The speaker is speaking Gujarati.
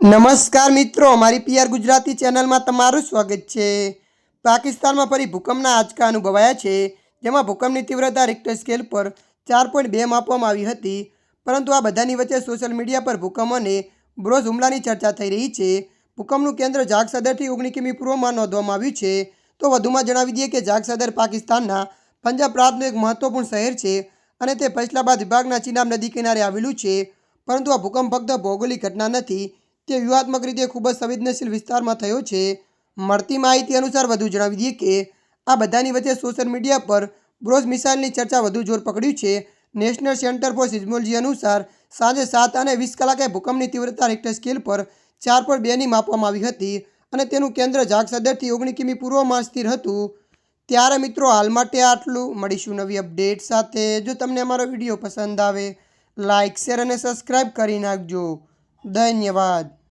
નમસ્કાર મિત્રો, અમારી પીઆર ગુજરાતી ચેનલમાં તમારું સ્વાગત છે। પાકિસ્તાનમાં ફરી ભૂકંપના આંચકા અનુભવાયા છે, જેમાં ભૂકંપની તીવ્રતા રિક્ટર સ્કેલ પર 4.2 માપવામાં આવી હતી। પરંતુ આ બધાની વચ્ચે સોશિયલ મીડિયા પર ભૂકંપ અને બ્રોઝ હુમલાની ચર્ચા થઈ રહી છે। ભૂકંપનું કેન્દ્ર જાગસદરથી 19 કિમી પૂર્વમાં નોંધવામાં આવ્યું છે। તો વધુમાં જણાવી દઈએ કે જાગસદર પાકિસ્તાનના પંજાબ પ્રાંતનું એક મહત્વપૂર્ણ શહેર છે અને તે ફૈસલાબાદ વિભાગના ચિનાબ નદી કિનારે આવેલું છે। પરંતુ આ ભૂકંપ ફક્ત ભૌગોલિક ઘટના નથી, તે વ્યૂહાત્મક રીતે ખૂબ જ સંવેદનશીલ વિસ્તારમાં થયો છે। મળતી માહિતી અનુસાર વધુ જણાવી દઈએ કે આ બધાની વચ્ચે સોશિયલ મીડિયા પર બ્રોઝ મિસાઇલની ચર્ચા વધુ જોર પકડ્યું છે। નેશનલ સેન્ટર ફોર સિઝમોલોજી અનુસાર સાંજે 7:20 કલાકે ભૂકંપની તીવ્રતા રિક્ટર સ્કેલ પર 4.2ની માપવામાં આવી હતી અને તેનું કેન્દ્ર જાગસદરથી 19 કિમી પૂર્વમાં સ્થિર હતું। ત્યારે મિત્રો, હાલ માટે આટલું। મળીશું નવી અપડેટ સાથે। જો તમને અમારો વિડીયો પસંદ આવે, લાઇક, શેર અને સબસ્ક્રાઈબ કરી નાખજો। ધન્યવાદ।